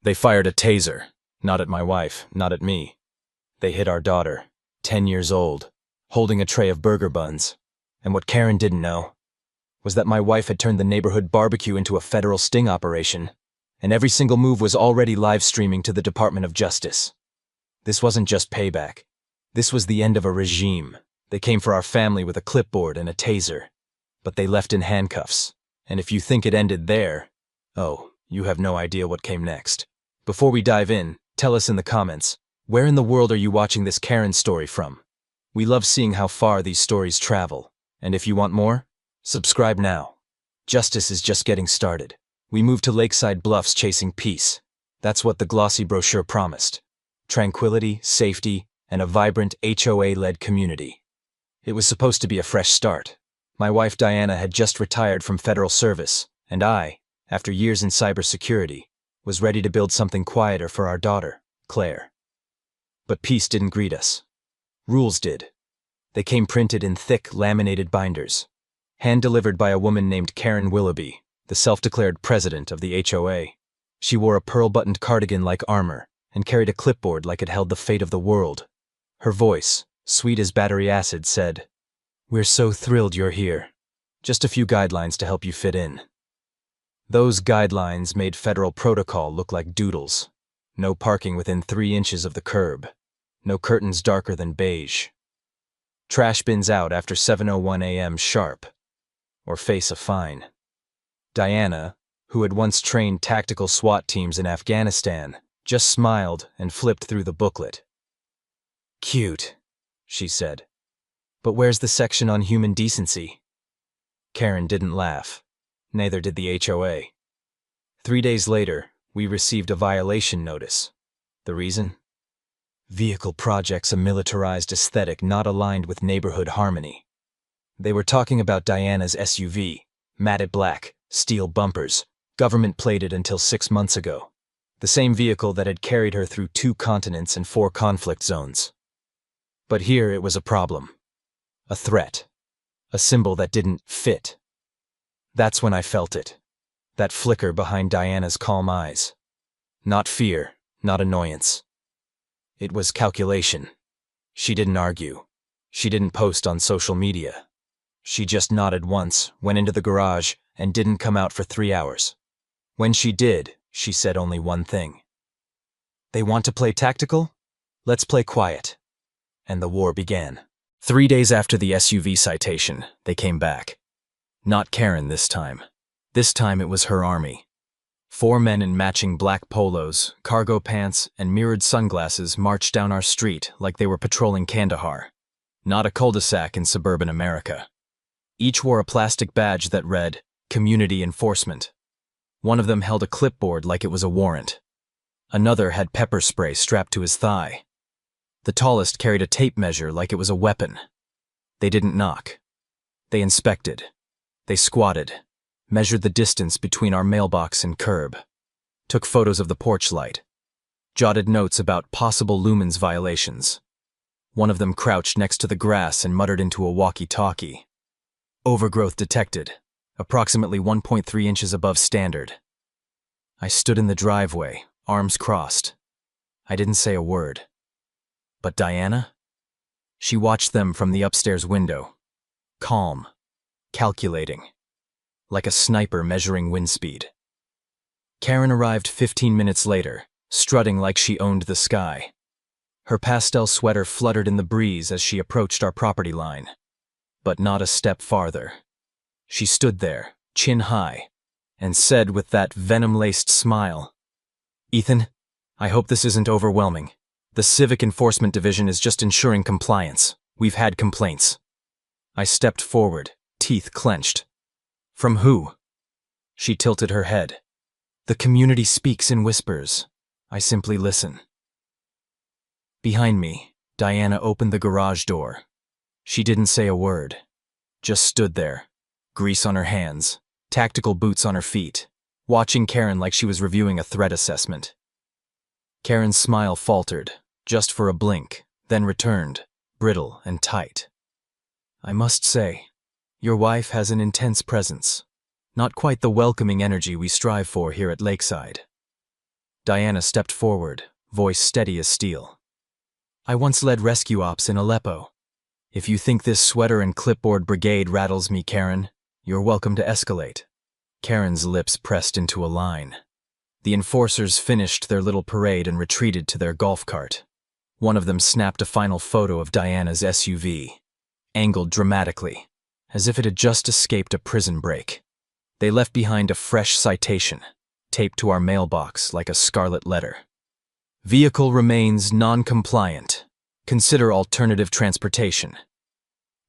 They fired a taser. Not at my wife, not at me. They hit our daughter, 10 years old, holding a tray of burger buns. And what Karen didn't know was that my wife had turned the neighborhood barbecue into a federal sting operation, and every single move was already live streaming to the Department of Justice. This wasn't just payback. This was the end of a regime. They came for our family with a clipboard and a taser, but they left in handcuffs. And if you think it ended there, oh, you have no idea what came next. Before we dive in, tell us in the comments, where in the world are you watching this Karen story from? We love seeing how far these stories travel. And if you want more, subscribe now. Justice is just getting started. We moved to Lakeside Bluffs chasing peace. That's what the glossy brochure promised. Tranquility, safety, and a vibrant HOA-led community. It was supposed to be a fresh start. My wife Diana had just retired from federal service, and I, after years in cybersecurity, was ready to build something quieter for our daughter, Claire. But peace didn't greet us. Rules did. They came printed in thick, laminated binders, hand-delivered by a woman named Karen Willoughby, the self-declared president of the HOA. She wore a pearl-buttoned cardigan like armor and carried a clipboard like it held the fate of the world. Her voice, sweet as battery acid, said, "We're so thrilled you're here. Just a few guidelines to help you fit in." Those guidelines made federal protocol look like doodles. No parking within 3 inches of the curb. No curtains darker than beige. Trash bins out after 7:01 a.m. sharp, or face a fine. Diana, who had once trained tactical SWAT teams in Afghanistan, just smiled and flipped through the booklet. "Cute," she said. "But where's the section on human decency?" Karen didn't laugh. Neither did the HOA. 3 days later, we received a violation notice. The reason? Vehicle projects, a militarized aesthetic not aligned with neighborhood harmony. They were talking about Diana's SUV, matted black, steel bumpers, government plated until 6 months ago. The same vehicle that had carried her through 2 continents and 4 conflict zones. But here it was a problem. A threat. A symbol that didn't fit. That's when I felt it. That flicker behind Diana's calm eyes. Not fear, not annoyance. It was calculation. She didn't argue. She didn't post on social media. She just nodded once, went into the garage, and didn't come out for 3 hours. When she did, she said only one thing. "They want to play tactical? Let's play quiet." And the war began. 3 days after the SUV citation, they came back. Not Karen this time. This time it was her army. 4 men in matching black polos, cargo pants, and mirrored sunglasses marched down our street like they were patrolling Kandahar. Not a cul-de-sac in suburban America. Each wore a plastic badge that read, "Community Enforcement." One of them held a clipboard like it was a warrant. Another had pepper spray strapped to his thigh. The tallest carried a tape measure like it was a weapon. They didn't knock. They inspected. They squatted, measured the distance between our mailbox and curb, took photos of the porch light, jotted notes about possible lumens violations. One of them crouched next to the grass and muttered into a walkie-talkie. "Overgrowth detected, approximately 1.3 inches above standard." I stood in the driveway, arms crossed. I didn't say a word. But Diana? She watched them from the upstairs window, calm, calculating, like a sniper measuring wind speed. Karen arrived 15 minutes later, strutting like she owned the sky. Her pastel sweater fluttered in the breeze as she approached our property line. But not a step farther. She stood there, chin high, and said with that venom-laced smile, "Ethan, I hope this isn't overwhelming. The Civic Enforcement Division is just ensuring compliance. We've had complaints." I stepped forward, teeth clenched. "From who?" She tilted her head. "The community speaks in whispers. I simply listen." Behind me, Diana opened the garage door. She didn't say a word, just stood there, grease on her hands, tactical boots on her feet, watching Karen like she was reviewing a threat assessment. Karen's smile faltered, just for a blink, then returned, brittle and tight. "I must say, your wife has an intense presence. Not quite the welcoming energy we strive for here at Lakeside." Diana stepped forward, voice steady as steel. I once led rescue ops in Aleppo. If you think this sweater and clipboard brigade rattles me, Karen, you're welcome to escalate. Karen's lips pressed into a line. The enforcers finished their little parade and retreated to their golf cart. One of them snapped a final photo of Diana's SUV, angled dramatically, as if it had just escaped a prison break. They left behind a fresh citation, taped to our mailbox like a scarlet letter. Vehicle remains non-compliant. Consider alternative transportation.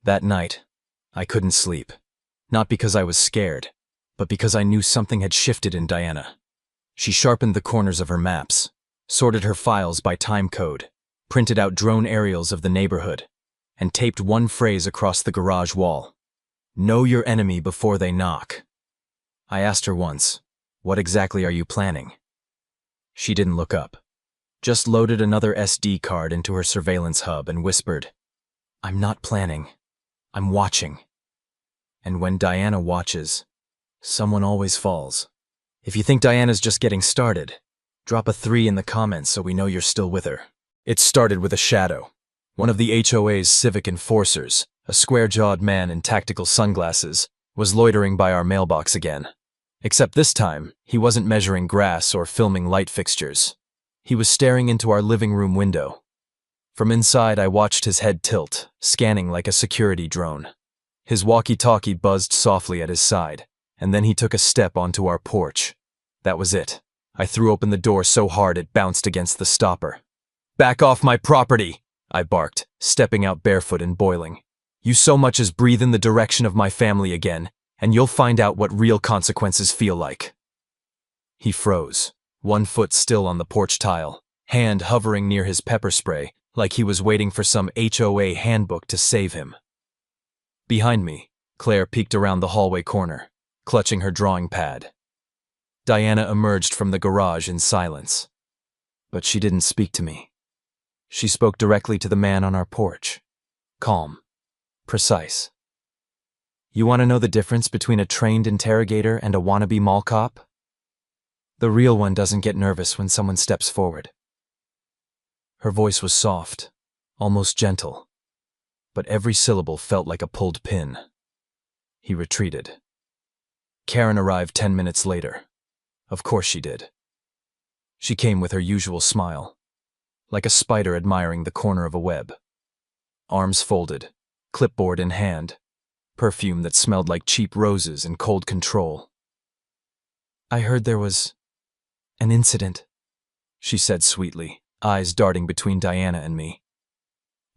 That night, I couldn't sleep. Not because I was scared, but because I knew something had shifted in Diana. She sharpened the corners of her maps, sorted her files by time code, printed out drone aerials of the neighborhood, and taped one phrase across the garage wall. Know your enemy before they knock. I asked her once, what exactly are you planning? She didn't look up, just loaded another SD card into her surveillance hub and whispered, I'm not planning, I'm watching. And when Diana watches, someone always falls. If you think Diana's just getting started, drop a 3 in the comments so we know you're still with her. It started with a shadow. One of the HOA's civic enforcers, a square-jawed man in tactical sunglasses, was loitering by our mailbox again. Except this time, he wasn't measuring grass or filming light fixtures. He was staring into our living room window. From inside, I watched his head tilt, scanning like a security drone. His walkie-talkie buzzed softly at his side, and then he took a step onto our porch. That was it. I threw open the door so hard it bounced against the stopper. Back off my property, I barked, stepping out barefoot and boiling. You so much as breathe in the direction of my family again, and you'll find out what real consequences feel like. He froze, one foot still on the porch tile, hand hovering near his pepper spray, like he was waiting for some HOA handbook to save him. Behind me, Claire peeked around the hallway corner, clutching her drawing pad. Diana emerged from the garage in silence. But she didn't speak to me. She spoke directly to the man on our porch. Calm. Precise. You want to know the difference between a trained interrogator and a wannabe mall cop? The real one doesn't get nervous when someone steps forward. Her voice was soft, almost gentle, but every syllable felt like a pulled pin. He retreated. Karen arrived 10 minutes later. Of course she did. She came with her usual smile, like a spider admiring the corner of a web. Arms folded, clipboard in hand, perfume that smelled like cheap roses and cold control. I heard there was an incident, she said sweetly, eyes darting between Diana and me.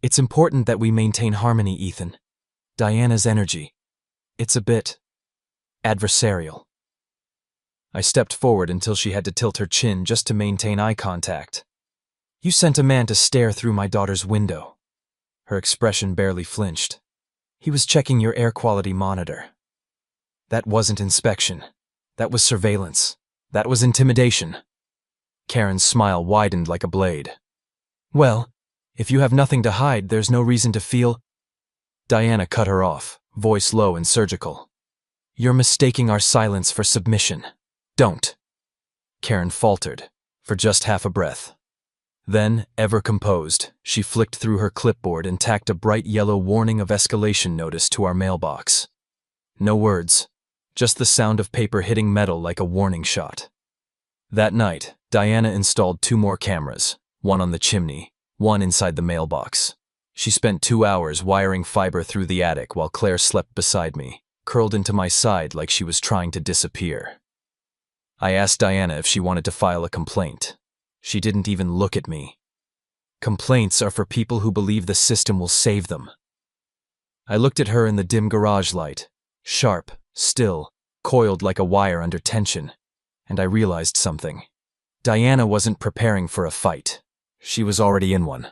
It's important that we maintain harmony, Ethan. Diana's energy, it's a bit adversarial. I stepped forward until she had to tilt her chin just to maintain eye contact. You sent a man to stare through my daughter's window. Her expression barely flinched. He was checking your air quality monitor. That wasn't inspection. That was surveillance. That was intimidation. Karen's smile widened like a blade. Well, if you have nothing to hide, there's no reason to feel... Diana cut her off, voice low and surgical. You're mistaking our silence for submission. Don't. Karen faltered, for just half a breath. Then, ever composed, she flicked through her clipboard and tacked a bright yellow warning of escalation notice to our mailbox. No words, just the sound of paper hitting metal like a warning shot. That night, Diana installed 2 more cameras, one on the chimney, one inside the mailbox. She spent 2 hours wiring fiber through the attic while Claire slept beside me, curled into my side like she was trying to disappear. I asked Diana if she wanted to file a complaint. She didn't even look at me. Complaints are for people who believe the system will save them. I looked at her in the dim garage light, sharp, still, coiled like a wire under tension, and I realized something. Diana wasn't preparing for a fight. She was already in one.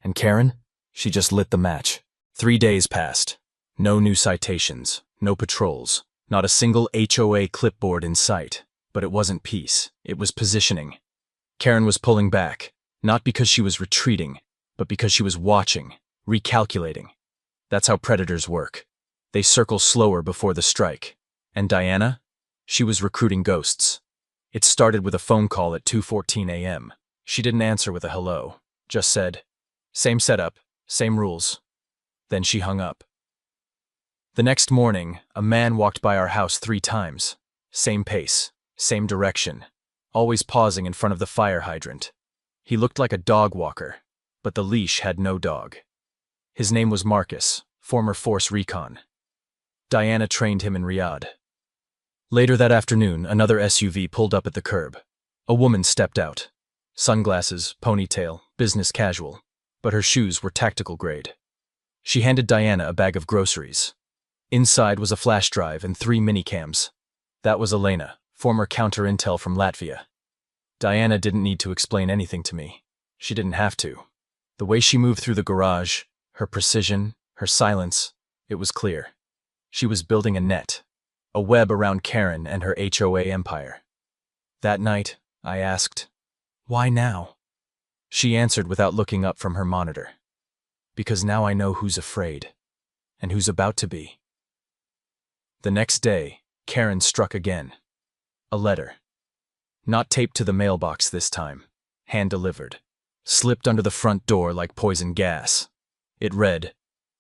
And Karen? She just lit the match. 3 days passed. No new citations, no patrols, not a single HOA clipboard in sight. But it wasn't peace, it was positioning. Karen was pulling back, not because she was retreating, but because she was watching, recalculating. That's how predators work. They circle slower before the strike. And Diana? She was recruiting ghosts. It started with a phone call at 2:14 a.m. She didn't answer with a hello, just said, "Same setup, same rules." Then she hung up. The next morning, a man walked by our house 3 times. Same pace, same direction, always pausing in front of the fire hydrant. He looked like a dog walker, but the leash had no dog. His name was Marcus, former Force Recon. Diana trained him in Riyadh. Later that afternoon, another SUV pulled up at the curb. A woman stepped out. Sunglasses, ponytail, business casual, but her shoes were tactical grade. She handed Diana a bag of groceries. Inside was a flash drive and 3 minicams. That was Elena, former counter-intel from Latvia. Diana didn't need to explain anything to me. She didn't have to. The way she moved through the garage, her precision, her silence, it was clear. She was building a net, a web around Karen and her HOA empire. That night, I asked, "Why now?" She answered without looking up from her monitor. "Because now I know who's afraid, and who's about to be." The next day, Karen struck again. A letter. Not taped to the mailbox this time, hand-delivered. Slipped under the front door like poison gas. It read,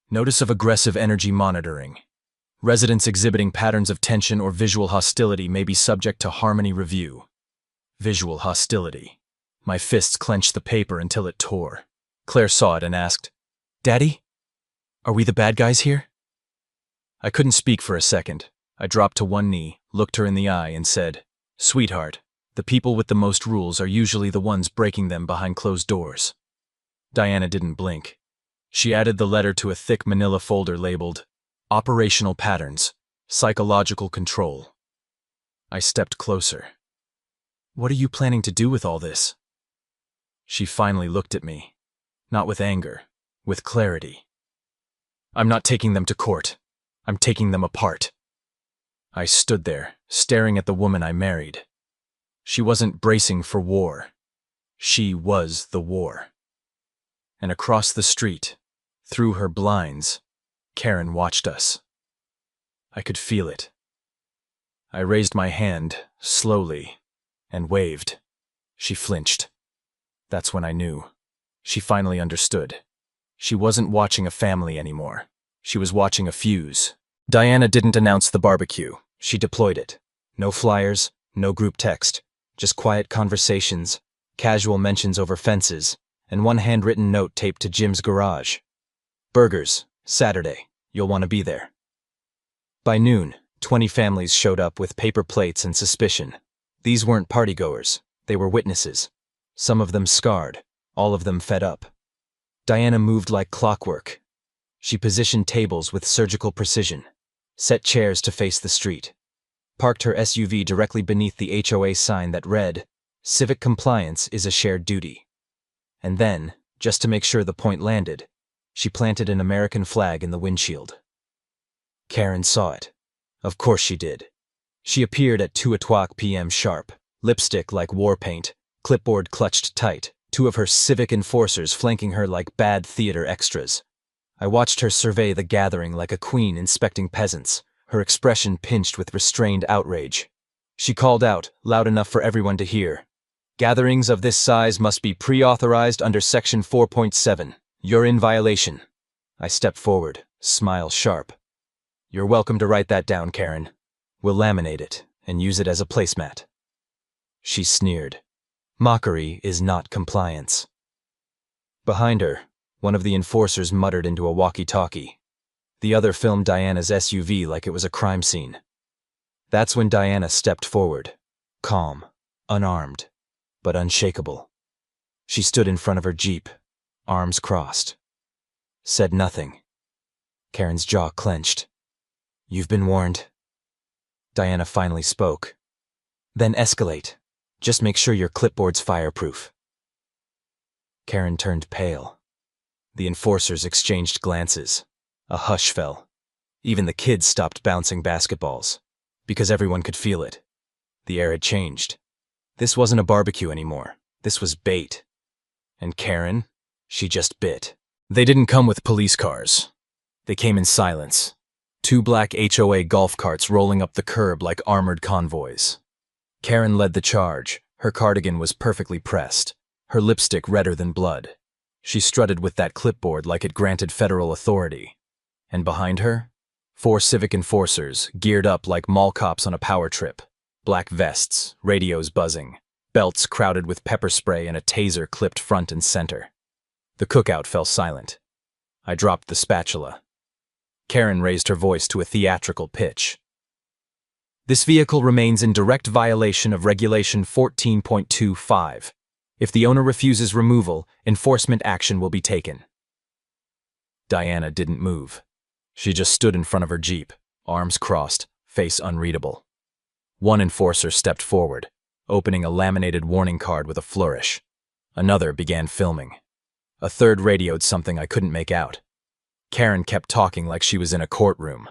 "Notice of aggressive energy monitoring. Residents exhibiting patterns of tension or visual hostility may be subject to harmony review." Visual hostility. My fists clenched the paper until it tore. Claire saw it and asked, "Daddy? Are we the bad guys here?" I couldn't speak for a second. I dropped to one knee, looked her in the eye, and said, "Sweetheart, the people with the most rules are usually the ones breaking them behind closed doors." Diana didn't blink. She added the letter to a thick manila folder labeled, "Operational Patterns, Psychological Control." I stepped closer. "What are you planning to do with all this?" She finally looked at me, not with anger, with clarity. "I'm not taking them to court. I'm taking them apart." I stood there, staring at the woman I married. She wasn't bracing for war. She was the war. And across the street, through her blinds, Karen watched us. I could feel it. I raised my hand, slowly, and waved. She flinched. That's when I knew. She finally understood. She wasn't watching a family anymore. She was watching a fuse. Diana didn't announce the barbecue. She deployed it. No flyers, no group text, just quiet conversations, casual mentions over fences, and one handwritten note taped to Jim's garage. "Burgers, Saturday. You'll want to be there." By noon, 20 families showed up with paper plates and suspicion. These weren't partygoers. They were witnesses. Some of them scarred, all of them fed up. Diana moved like clockwork. She positioned tables with surgical precision, set chairs to face the street, parked her SUV directly beneath the HOA sign that read, "Civic compliance is a shared duty." And then, just to make sure the point landed, she planted an American flag in the windshield. Karen saw it. Of course she did. She appeared at 2:00 p.m. sharp, lipstick like war paint, clipboard clutched tight, 2 of her civic enforcers flanking her like bad theater extras. I watched her survey the gathering like a queen inspecting peasants, her expression pinched with restrained outrage. She called out, loud enough for everyone to hear, "Gatherings of this size must be pre-authorized under Section 4.7. You're in violation." I stepped forward, smile sharp. "You're welcome to write that down, Karen. We'll laminate it and use it as a placemat." She sneered. Mockery is not compliance. Behind her, one of the enforcers muttered into a walkie-talkie. The other filmed Diana's SUV like it was a crime scene. That's when Diana stepped forward, calm, unarmed, but unshakable. She stood in front of her Jeep, arms crossed. Said nothing. Karen's jaw clenched. "You've been warned." Diana finally spoke. "Then escalate. Just make sure your clipboard's fireproof." Karen turned pale. The enforcers exchanged glances. A hush fell. Even the kids stopped bouncing basketballs, because everyone could feel it. The air had changed. This wasn't a barbecue anymore. This was bait. And Karen, she just bit. They didn't come with police cars. They came in silence. 2 black HOA golf carts rolling up the curb like armored convoys. Karen led the charge. Her cardigan was perfectly pressed, her lipstick redder than blood. She strutted with that clipboard like it granted federal authority. And behind her, 4 civic enforcers, geared up like mall cops on a power trip. Black vests, radios buzzing, belts crowded with pepper spray and a taser clipped front and center. The cookout fell silent. I dropped the spatula. Karen raised her voice to a theatrical pitch. This vehicle remains in direct violation of Regulation 14.25. If the owner refuses removal, enforcement action will be taken. Diana didn't move. She just stood in front of her Jeep, arms crossed, face unreadable. One enforcer stepped forward, opening a laminated warning card with a flourish. Another began filming. A third radioed something I couldn't make out. Karen kept talking like she was in a courtroom.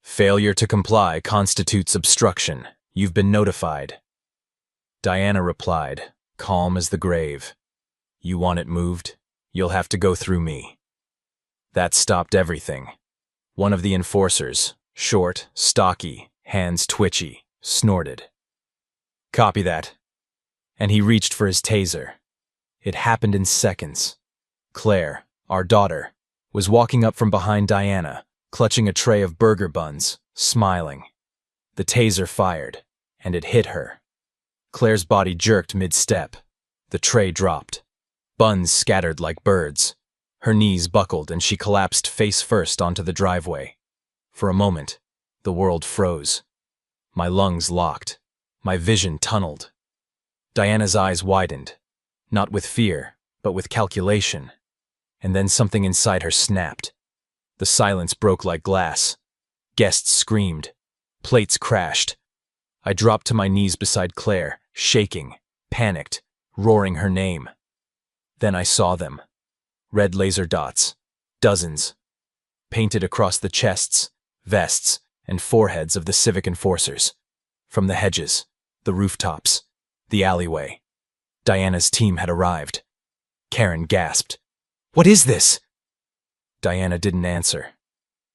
Failure to comply constitutes obstruction. You've been notified. Diana replied, calm as the grave. You want it moved? You'll have to go through me. That stopped everything. One of the enforcers, short, stocky, hands twitchy, snorted. Copy that. And he reached for his taser. It happened in seconds. Claire, our daughter, was walking up from behind Diana, clutching a tray of burger buns, smiling. The taser fired, and it hit her. Claire's body jerked mid-step. The tray dropped. Buns scattered like birds. Her knees buckled and she collapsed face first onto the driveway. For a moment, the world froze. My lungs locked. My vision tunneled. Diana's eyes widened, not with fear, but with calculation. And then something inside her snapped. The silence broke like glass. Guests screamed. Plates crashed. I dropped to my knees beside Claire, shaking, panicked, roaring her name. Then I saw them. Red laser dots. Dozens. Painted across the chests, vests, and foreheads of the civic enforcers. From the hedges, the rooftops, the alleyway. Diana's team had arrived. Karen gasped. What is this? Diana didn't answer.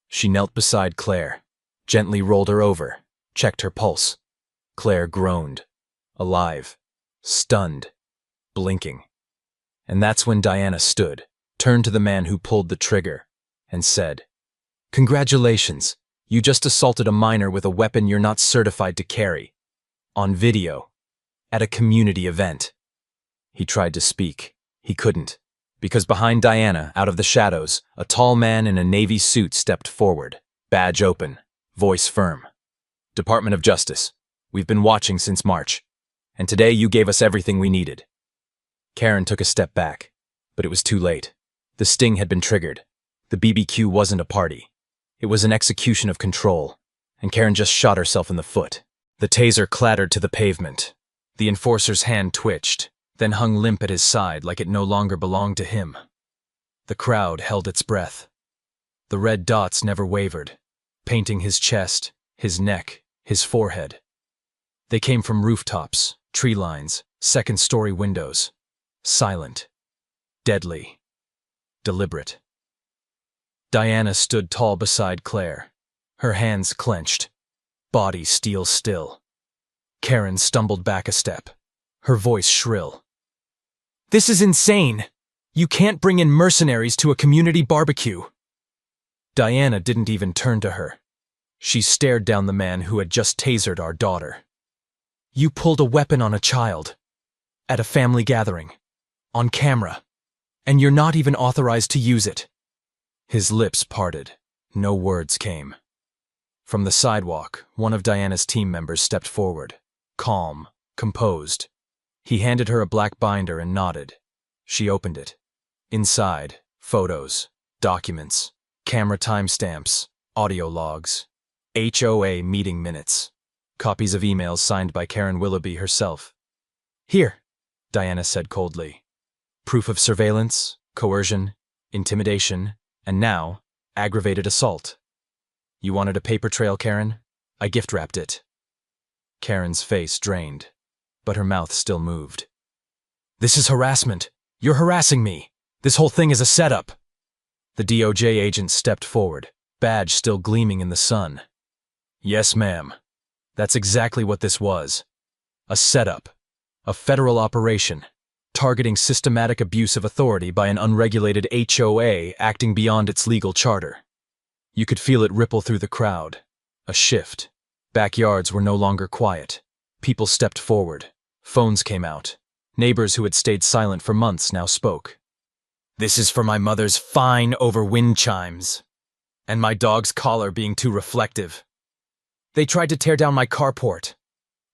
She knelt beside Claire, gently rolled her over, checked her pulse. Claire groaned. Alive. Stunned. Blinking. And that's when Diana stood, turned to the man who pulled the trigger, and said, Congratulations, you just assaulted a minor with a weapon you're not certified to carry. On video. At a community event. He tried to speak. He couldn't. Because behind Diana, out of the shadows, a tall man in a navy suit stepped forward, badge open, voice firm. Department of Justice, we've been watching since March, and today you gave us everything we needed. Karen took a step back, but it was too late. The sting had been triggered. The BBQ wasn't a party. It was an execution of control, and Karen just shot herself in the foot. The taser clattered to the pavement. The enforcer's hand twitched, then hung limp at his side like it no longer belonged to him. The crowd held its breath. The red dots never wavered, painting his chest, his neck, his forehead. They came from rooftops, tree lines, second-story windows. Silent. Deadly. Deliberate. Diana stood tall beside Claire, her hands clenched, body steel still. Karen stumbled back a step, her voice shrill. This is insane! You can't bring in mercenaries to a community barbecue! Diana didn't even turn to her. She stared down the man who had just tasered our daughter. You pulled a weapon on a child. At a family gathering. On camera. And you're not even authorized to use it. His lips parted. No words came. From the sidewalk, one of Diana's team members stepped forward. Calm, composed. He handed her a black binder and nodded. She opened it. Inside, photos, documents, camera timestamps, audio logs, HOA meeting minutes, copies of emails signed by Karen Willoughby herself. Here, Diana said coldly. Proof of surveillance, coercion, intimidation, and now, aggravated assault. You wanted a paper trail, Karen? I gift-wrapped it. Karen's face drained, but her mouth still moved. This is harassment. You're harassing me. This whole thing is a setup. The DOJ agent stepped forward, badge still gleaming in the sun. Yes, ma'am. That's exactly what this was. A setup. A federal operation. Targeting systematic abuse of authority by an unregulated HOA acting beyond its legal charter. You could feel it ripple through the crowd. A shift. Backyards were no longer quiet. People stepped forward. Phones came out. Neighbors who had stayed silent for months now spoke. "This is for my mother's fine over wind chimes. And my dog's collar being too reflective. They tried to tear down my carport."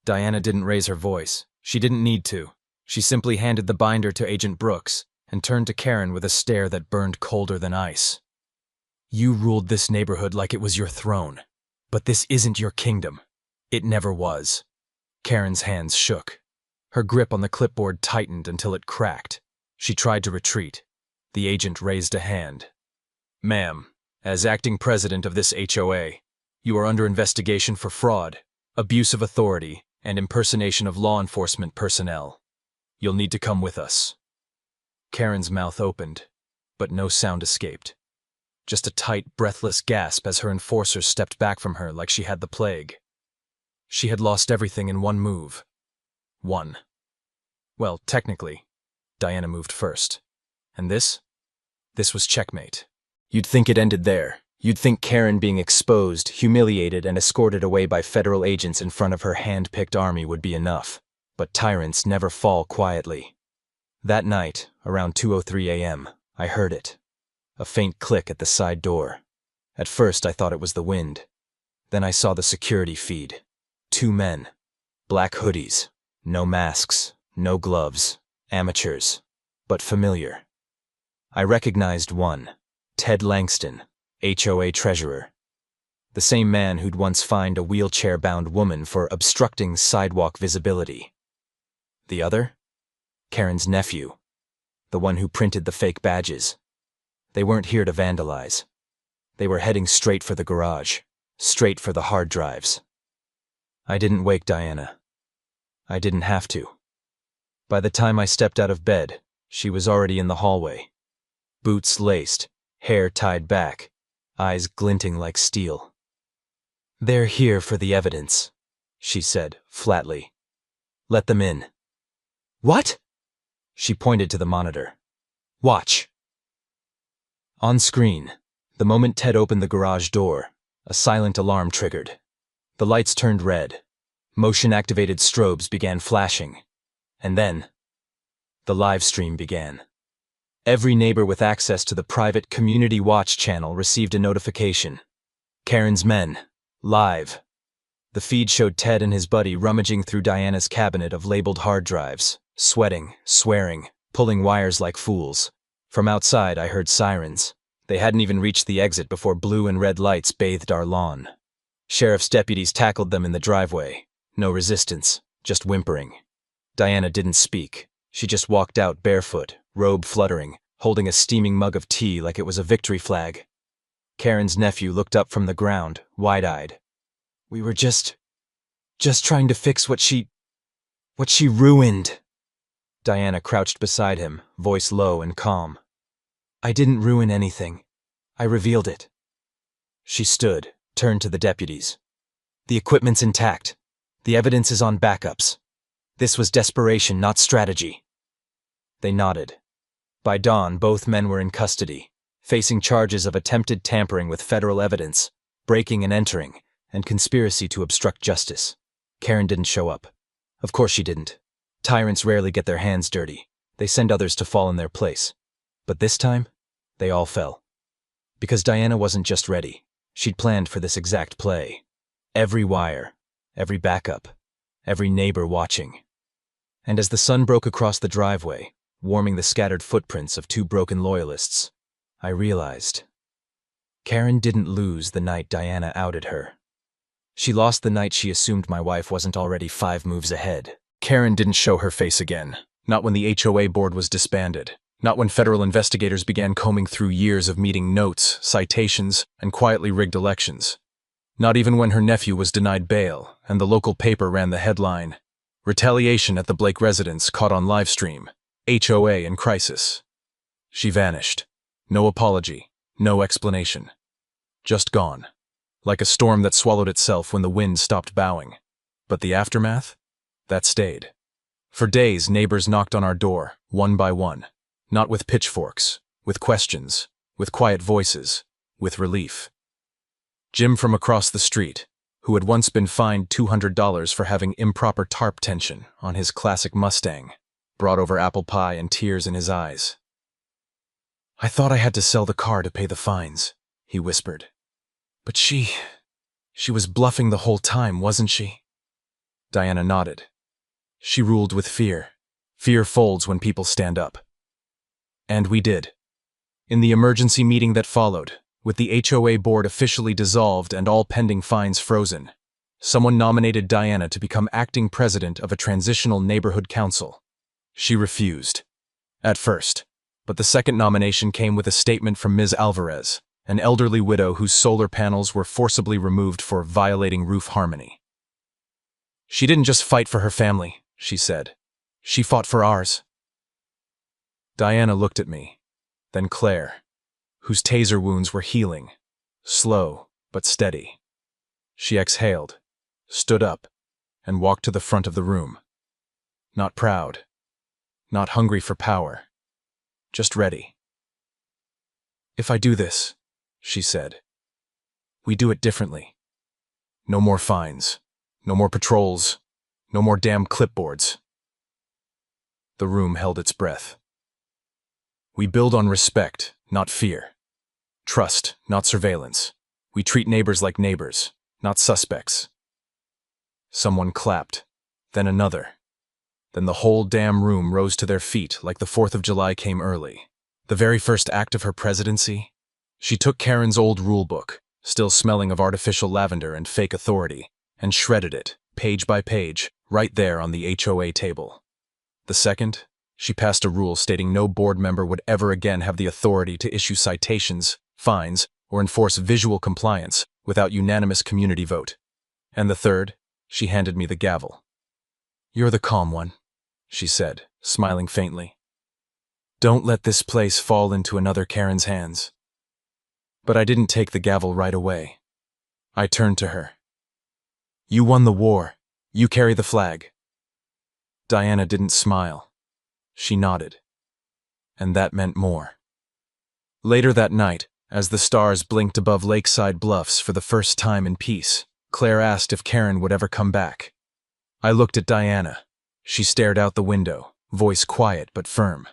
Diana didn't raise her voice. She didn't need to. She simply handed the binder to Agent Brooks and turned to Karen with a stare that burned colder than ice. "You ruled this neighborhood like it was your throne. But this isn't your kingdom. It never was." Karen's hands shook. Her grip on the clipboard tightened until it cracked. She tried to retreat. The agent raised a hand. "Ma'am, as acting president of this HOA, you are under investigation for fraud, abuse of authority, and impersonation of law enforcement personnel. You'll need to come with us." Karen's mouth opened, but no sound escaped. Just a tight, breathless gasp as her enforcers stepped back from her like she had the plague. She had lost everything in one move. One. Well, technically, Diana moved first. And this? This was checkmate. You'd think it ended there. You'd think Karen being exposed, humiliated, and escorted away by federal agents in front of her hand-picked army would be enough. But tyrants never fall quietly. That night, around 2:03 a.m., I heard it. A faint click at the side door. At first, I thought it was the wind. Then I saw the security feed. 2 men. Black hoodies. No masks. No gloves. Amateurs. But familiar. I recognized one. Ted Langston, HOA treasurer. The same man who'd once fined a wheelchair-bound woman for obstructing sidewalk visibility. The other? Karen's nephew. The one who printed the fake badges. They weren't here to vandalize. They were heading straight for the garage. Straight for the hard drives. I didn't wake Diana. I didn't have to. By the time I stepped out of bed, she was already in the hallway. Boots laced, hair tied back, eyes glinting like steel. "They're here for the evidence," she said, flatly. "Let them in." "What?" She pointed to the monitor. "Watch." On screen, the moment Ted opened the garage door, a silent alarm triggered. The lights turned red. Motion-activated strobes began flashing. And then, the live stream began. Every neighbor with access to the private Community Watch channel received a notification. Karen's men, live. The feed showed Ted and his buddy rummaging through Diana's cabinet of labeled hard drives, sweating, swearing, pulling wires like fools. From outside, I heard sirens. They hadn't even reached the exit before blue and red lights bathed our lawn. Sheriff's deputies tackled them in the driveway. No resistance, just whimpering. Diana didn't speak. She just walked out barefoot, robe fluttering, holding a steaming mug of tea like it was a victory flag. Karen's nephew looked up from the ground, wide-eyed. "We were just trying to fix what she ruined." Diana crouched beside him, voice low and calm. "I didn't ruin anything. I revealed it." She stood, turned to the deputies. "The equipment's intact. The evidence is on backups. This was desperation, not strategy." They nodded. By dawn, both men were in custody, facing charges of attempted tampering with federal evidence, breaking and entering, and conspiracy to obstruct justice. Karen didn't show up. Of course she didn't. Tyrants rarely get their hands dirty. They send others to fall in their place. But this time, they all fell. Because Diana wasn't just ready. She'd planned for this exact play. Every wire, every backup, every neighbor watching. And as the sun broke across the driveway, warming the scattered footprints of 2 broken loyalists, I realized. Karen didn't lose the night Diana outed her. She lost the night she assumed my wife wasn't already 5 moves ahead. Karen didn't show her face again, not when the HOA board was disbanded, not when federal investigators began combing through years of meeting notes, citations, and quietly rigged elections. Not even when her nephew was denied bail, and the local paper ran the headline, "Retaliation at the Blake residence caught on livestream. HOA in crisis." She vanished. No apology, no explanation. Just gone. Like a storm that swallowed itself when the wind stopped bowing. But the aftermath? That stayed. For days, neighbors knocked on our door, one by one. Not with pitchforks, with questions, with quiet voices, with relief. Jim from across the street, who had once been fined $200 for having improper tarp tension on his classic Mustang, brought over apple pie and tears in his eyes. "I thought I had to sell the car to pay the fines," he whispered. "But she was bluffing the whole time, wasn't she?" Diana nodded. "She ruled with fear. Fear folds when people stand up." And we did. In the emergency meeting that followed, with the HOA board officially dissolved and all pending fines frozen, someone nominated Diana to become acting president of a transitional neighborhood council. She refused. At first. But the second nomination came with a statement from Ms. Alvarez, an elderly widow whose solar panels were forcibly removed for violating roof harmony. "She didn't just fight for her family," she said. "She fought for ours." Diana looked at me, then Claire, whose taser wounds were healing, slow but steady. She exhaled, stood up, and walked to the front of the room. Not proud, not hungry for power, just ready. "If I do this," she said, "we do it differently. No more fines, no more patrols, no more damn clipboards." The room held its breath. "We build on respect, not fear. Trust, not surveillance. We treat neighbors like neighbors, not suspects." Someone clapped, then another. Then the whole damn room rose to their feet like the 4th of July came early. The very first act of her presidency? She took Karen's old rulebook, still smelling of artificial lavender and fake authority, and shredded it, page by page, right there on the HOA table. The second, she passed a rule stating no board member would ever again have the authority to issue citations, fines, or enforce visual compliance without unanimous community vote. And the third, she handed me the gavel. "You're the calm one," she said, smiling faintly. "Don't let this place fall into another Karen's hands." But I didn't take the gavel right away. I turned to her. "You won the war. You carry the flag." Diana didn't smile. She nodded. And that meant more. Later that night, as the stars blinked above lakeside bluffs for the first time in peace, Claire asked if Karen would ever come back. I looked at Diana. She stared out the window, voice quiet but firm.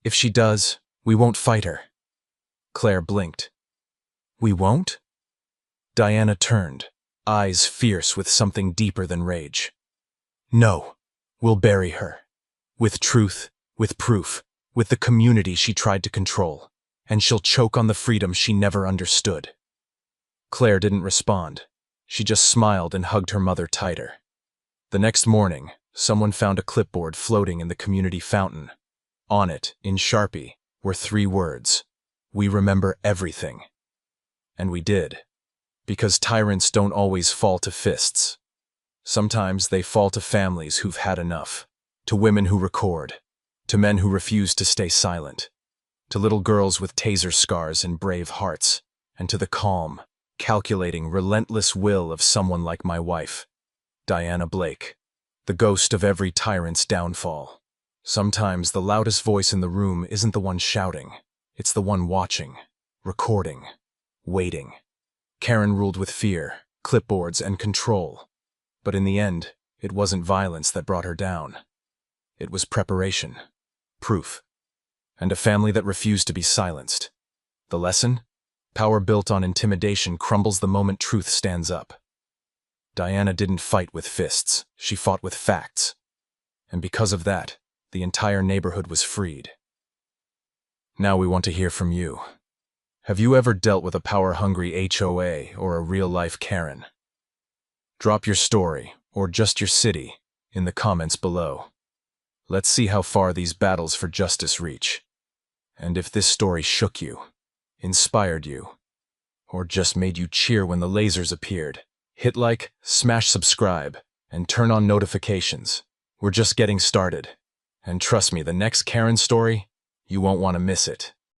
"If she does, we won't fight her." Claire blinked. "We won't?" Diana turned, eyes fierce with something deeper than rage. "No, we'll bury her. With truth, with proof, with the community she tried to control, and she'll choke on the freedom she never understood." Claire didn't respond. She just smiled and hugged her mother tighter. The next morning, someone found a clipboard floating in the community fountain. On it, in Sharpie, were 3 words: "We remember everything." And we did. Because tyrants don't always fall to fists. Sometimes they fall to families who've had enough. To women who record, to men who refuse to stay silent, to little girls with taser scars and brave hearts, and to the calm, calculating, relentless will of someone like my wife, Diana Blake, the ghost of every tyrant's downfall. Sometimes the loudest voice in the room isn't the one shouting, it's the one watching, recording, waiting. Karen ruled with fear, clipboards, and control. But in the end, it wasn't violence that brought her down. It was preparation, proof, and a family that refused to be silenced. The lesson? Power built on intimidation crumbles the moment truth stands up. Diana didn't fight with fists, she fought with facts. And because of that, the entire neighborhood was freed. Now we want to hear from you. Have you ever dealt with a power-hungry HOA or a real-life Karen? Drop your story, or just your city, in the comments below. Let's see how far these battles for justice reach. And if this story shook you, inspired you, or just made you cheer when the lasers appeared, hit like, smash subscribe, and turn on notifications. We're just getting started. And trust me, the next Karen story, you won't want to miss it.